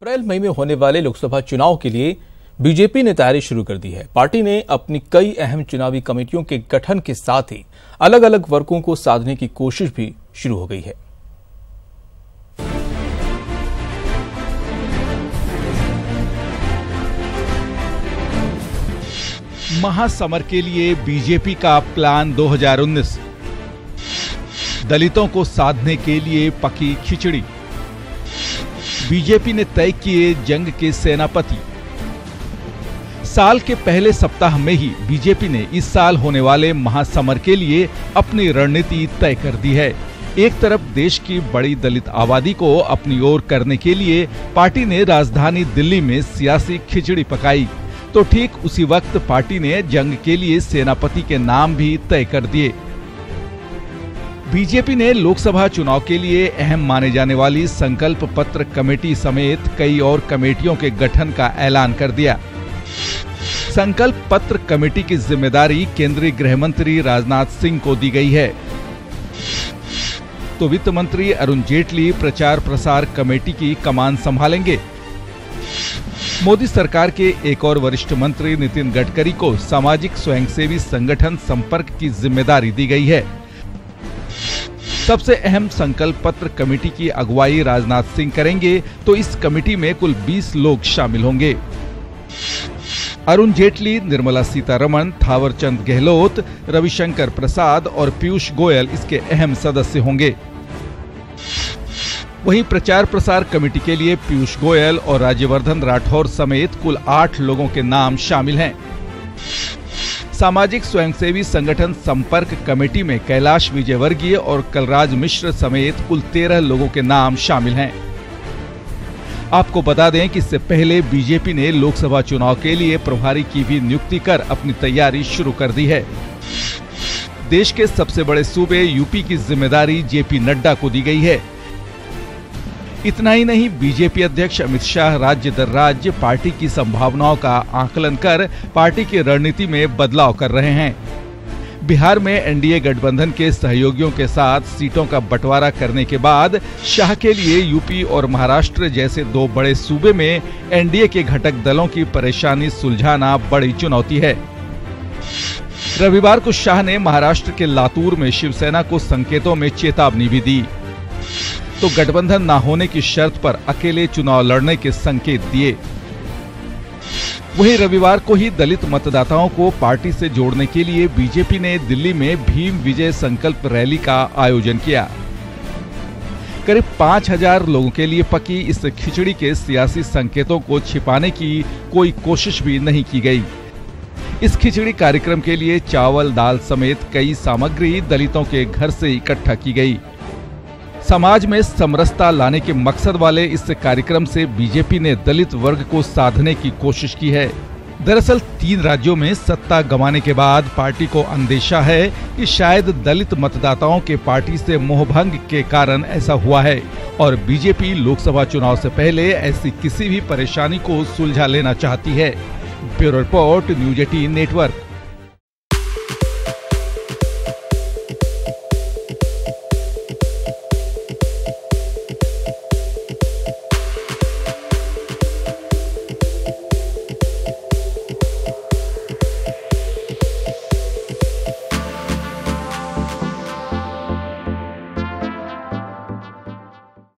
अप्रैल मई में होने वाले लोकसभा चुनाव के लिए बीजेपी ने तैयारी शुरू कर दी है। पार्टी ने अपनी कई अहम चुनावी कमेटियों के गठन के साथ ही अलग अलग वर्गों को साधने की कोशिश भी शुरू हो गई है। महासमर के लिए बीजेपी का प्लान 2019। दलितों को साधने के लिए पकी खिचड़ी। बीजेपी ने तय किए जंग के सेनापति। साल के पहले सप्ताह में ही बीजेपी ने इस साल होने वाले महासमर के लिए अपनी रणनीति तय कर दी है। एक तरफ देश की बड़ी दलित आबादी को अपनी ओर करने के लिए पार्टी ने राजधानी दिल्ली में सियासी खिचड़ी पकाई, तो ठीक उसी वक्त पार्टी ने जंग के लिए सेनापति के नाम भी तय कर दिए। बीजेपी ने लोकसभा चुनाव के लिए अहम माने जाने वाली संकल्प पत्र कमेटी समेत कई और कमेटियों के गठन का ऐलान कर दिया। संकल्प पत्र कमेटी की जिम्मेदारी केंद्रीय गृह मंत्री राजनाथ सिंह को दी गई है, तो वित्त मंत्री अरुण जेटली प्रचार प्रसार कमेटी की कमान संभालेंगे। मोदी सरकार के एक और वरिष्ठ मंत्री नितिन गडकरी को सामाजिक स्वयंसेवी संगठन संपर्क की जिम्मेदारी दी गई है। सबसे अहम संकल्प पत्र कमेटी की अगुवाई राजनाथ सिंह करेंगे, तो इस कमेटी में कुल 20 लोग शामिल होंगे। अरुण जेटली, निर्मला सीतारमण, थावरचंद गहलोत, रविशंकर प्रसाद और पीयूष गोयल इसके अहम सदस्य होंगे। वहीं प्रचार प्रसार कमेटी के लिए पीयूष गोयल और राज्यवर्धन राठौर समेत कुल 8 लोगों के नाम शामिल हैं। सामाजिक स्वयंसेवी संगठन संपर्क कमेटी में कैलाश विजयवर्गीय और कलराज मिश्र समेत कुल 13 लोगों के नाम शामिल हैं। आपको बता दें कि इससे पहले बीजेपी ने लोकसभा चुनाव के लिए प्रभारी की भी नियुक्ति कर अपनी तैयारी शुरू कर दी है। देश के सबसे बड़े सूबे यूपी की जिम्मेदारी जेपी नड्डा को दी गई है। इतना ही नहीं, बीजेपी अध्यक्ष अमित शाह राज्य दर राज्य पार्टी की संभावनाओं का आकलन कर पार्टी की रणनीति में बदलाव कर रहे हैं। बिहार में एनडीए गठबंधन के सहयोगियों के साथ सीटों का बंटवारा करने के बाद शाह के लिए यूपी और महाराष्ट्र जैसे 2 बड़े सूबे में एनडीए के घटक दलों की परेशानी सुलझाना बड़ी चुनौती है। रविवार को शाह ने महाराष्ट्र के लातूर में शिवसेना को संकेतों में चेतावनी भी दी, तो गठबंधन न होने की शर्त पर अकेले चुनाव लड़ने के संकेत दिए। वहीं रविवार को ही दलित मतदाताओं को पार्टी से जोड़ने के लिए बीजेपी ने दिल्ली में भीम विजय संकल्प रैली का आयोजन किया। करीब 5000 लोगों के लिए पकी इस खिचड़ी के सियासी संकेतों को छिपाने की कोई कोशिश भी नहीं की गई। इस खिचड़ी कार्यक्रम के लिए चावल, दाल समेत कई सामग्री दलितों के घर से इकट्ठा की गई। समाज में समरसता लाने के मकसद वाले इस कार्यक्रम से बीजेपी ने दलित वर्ग को साधने की कोशिश की है। दरअसल 3 राज्यों में सत्ता गंवाने के बाद पार्टी को अंदेशा है कि शायद दलित मतदाताओं के पार्टी से मोहभंग के कारण ऐसा हुआ है और बीजेपी लोकसभा चुनाव से पहले ऐसी किसी भी परेशानी को सुलझा लेना चाहती है। Bureau report, news 18 network.